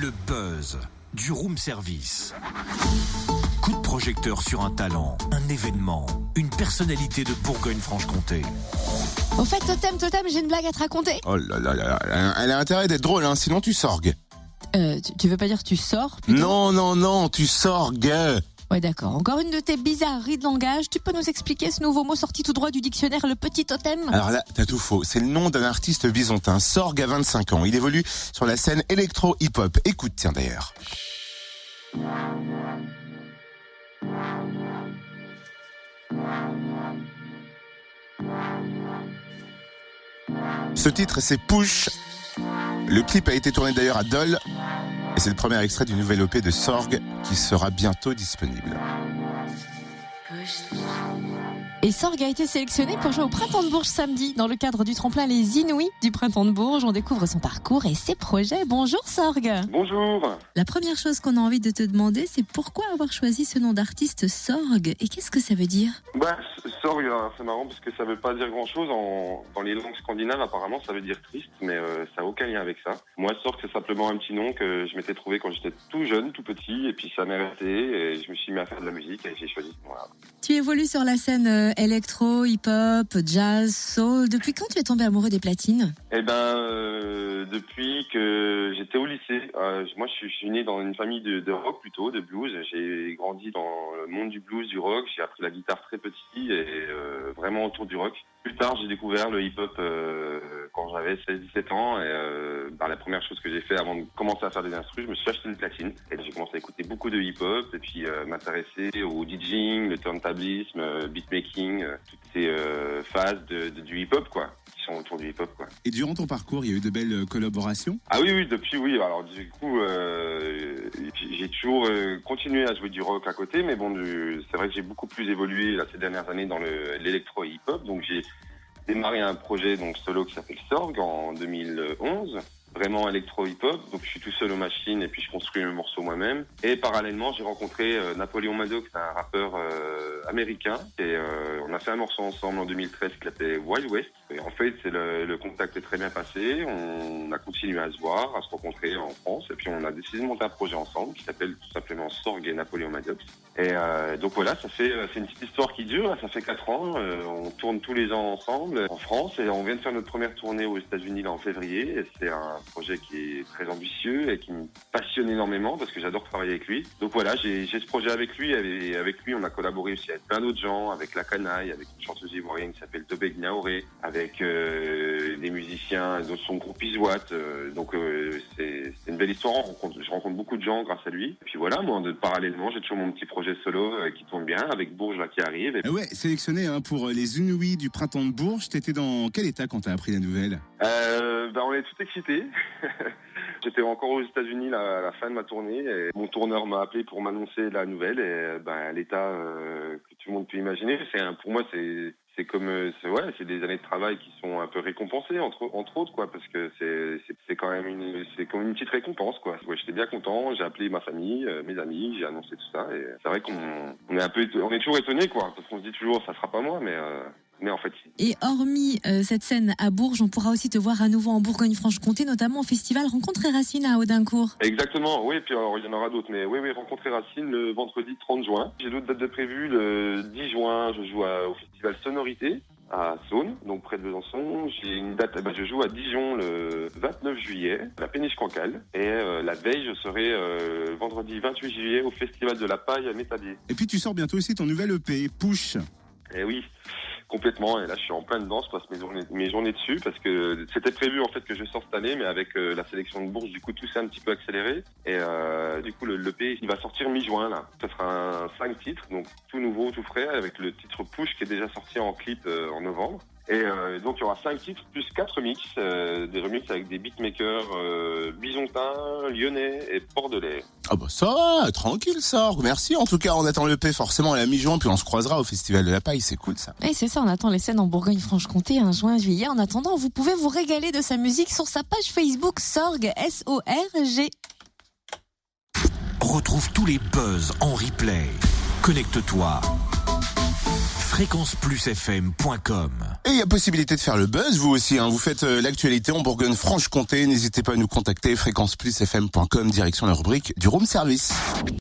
Le buzz du room service. Coup de projecteur sur un talent, un événement, une personnalité de Bourgogne-Franche-Comté. Au fait, Totem, j'ai une blague à te raconter. Oh là là là, elle a intérêt d'être drôle, hein, sinon tu sorgues. Tu veux pas dire tu sors plutôt? Non, tu sorgues. Ouais, d'accord. Encore une de tes bizarreries de langage. Tu peux nous expliquer ce nouveau mot sorti tout droit du dictionnaire, le petit totem? Alors là, t'as tout faux. C'est le nom d'un artiste bisontin. Sorgue a 25 ans. Il évolue sur la scène électro-hip-hop. Écoute, tiens d'ailleurs. Ce titre, c'est Push. Le clip a été tourné d'ailleurs à Dole. Et c'est le premier extrait du nouvel EP de Sorgue qui sera bientôt disponible. Et Sorgue a été sélectionné pour jouer au Printemps de Bourges samedi. Dans le cadre du tremplin Les Inouïs du Printemps de Bourges, on découvre son parcours et ses projets. Bonjour Sorgue. Bonjour. La première chose qu'on a envie de te demander, c'est pourquoi avoir choisi ce nom d'artiste Sorgue et qu'est-ce que ça veut dire? Sorgue, c'est marrant parce que ça veut pas dire grand-chose. Dans les langues scandinaves, apparemment, ça veut dire triste, mais ça n'a aucun lien avec ça. Moi, Sorgue, c'est simplement un petit nom que je m'étais trouvé quand j'étais tout jeune, tout petit, et puis ça m'est resté, et je me suis mis à faire de la musique, et j'ai choisi. Voilà. Tu évolues sur la scène électro, hip-hop, jazz, soul. Depuis quand tu es tombé amoureux des platines? Depuis que j'étais au lycée. Moi, je suis né dans une famille de rock plutôt, de blues. J'ai grandi dans le monde du blues, du rock. J'ai appris la guitare très petit et vraiment autour du rock. Plus tard, j'ai découvert le hip-hop quand j'avais 16-17 ans. Et la première chose que j'ai fait avant de commencer à faire des instrus, je me suis acheté une platine. Et j'ai commencé à écouter beaucoup de hip-hop et puis m'intéresser au DJing, le turntablisme, beatmaking, toutes ces phases du hip-hop, quoi, qui sont autour du hip-hop, quoi. Et durant ton parcours, il y a eu de belles collaborations? Ah oui, depuis oui. Alors du coup, j'ai toujours continué à jouer du rock à côté, mais bon, c'est vrai que j'ai beaucoup plus évolué là, ces dernières années dans l'électro et hip-hop. Donc j'ai démarré un projet donc solo qui s'appelle Sorgue en 2011. Vraiment électro-hip-hop, donc je suis tout seul aux machines et puis je construis mes morceaux moi-même. Et parallèlement, j'ai rencontré Napoléon Maddox, un rappeur américain, et on a fait un morceau ensemble en 2013 qui s'appelait Wild West. Et en fait, le contact est très bien passé, on a continué à se voir, à se rencontrer en France, et puis on a décidé de monter un projet ensemble qui s'appelle tout simplement Sorgue et Napoléon Maddox. Et donc voilà, c'est une petite histoire qui dure, ça fait 4 ans, on tourne tous les ans ensemble en France, et on vient de faire notre première tournée aux États-Unis là en février, et c'est un projet qui est très ambitieux et qui me passionne énormément parce que j'adore travailler avec lui. Donc voilà, j'ai ce projet avec lui et avec lui on a collaboré aussi avec plein d'autres gens, avec La Canaille, avec une chanteuse ivoirienne qui s'appelle Tobeg Niaoré, avec des musiciens de son groupe Iswat. Donc c'est une belle histoire, je rencontre beaucoup de gens grâce à lui. Et puis voilà, moi parallèlement j'ai toujours mon petit projet solo qui tourne bien avec Bourges là qui arrive. Et... Ouais, sélectionné pour les Inouïs du Printemps de Bourges. T'étais dans quel état quand t'as appris la nouvelle? On est tout excités. J'étais encore aux États-Unis à la fin de ma tournée et mon tourneur m'a appelé pour m'annoncer la nouvelle et l'état que tout le monde peut imaginer. Pour moi c'est comme c'est des années de travail qui sont un peu récompensées entre autres quoi, parce que c'est quand même comme une petite récompense quoi. Ouais, j'étais bien content, j'ai appelé ma famille, mes amis, j'ai annoncé tout ça et c'est vrai qu'on est toujours étonné quoi, parce qu'on se dit toujours ça sera pas moi mais en fait si. Et hormis cette scène à Bourges, on pourra aussi te voir à nouveau en Bourgogne-Franche-Comté, notamment au festival Rencontres et Racines à Audincourt. Exactement, oui, puis alors il y en aura d'autres, mais oui, Rencontres et Racines le vendredi 30 juin. J'ai d'autres dates de prévues, le 10 juin, je joue au festival Sonorité à Saône, donc près de Besançon. J'ai une date, je joue à Dijon le 29 juillet, à la Péniche Cancale. Et la veille, je serai vendredi 28 juillet au festival de la Paille à Métabier. Et puis tu sors bientôt aussi ton nouvel EP, Push. Eh oui. Complètement, et là je suis en pleine danse, je passe mes journées dessus parce que c'était prévu en fait que je sorte cette année, mais avec la sélection de Bourges, du coup tout s'est un petit peu accéléré et du coup l'EP il va sortir mi-juin là. Ça sera un 5 titres, donc tout nouveau, tout frais, avec le titre Push qui est déjà sorti en clip en novembre. Et donc il y aura 5 titres plus 4 remix, des remixes avec des beatmakers bisontins, lyonnais et bordelais. Ah bah ça va, tranquille Sorgue, merci. En tout cas on attend l'EP forcément à la mi-juin, puis on se croisera au Festival de la Paille, c'est cool ça. Et c'est ça, on attend les scènes en Bourgogne-Franche-Comté, juin, juillet. En attendant, vous pouvez vous régaler de sa musique sur sa page Facebook Sorgue, S-O-R-G. Retrouve tous les buzz en replay. Connecte-toi fréquenceplusfm.com. Et il y a possibilité de faire le buzz, vous aussi, hein. Vous faites l'actualité en Bourgogne-Franche-Comté. N'hésitez pas à nous contacter, fréquenceplusfm.com, direction la rubrique du room service.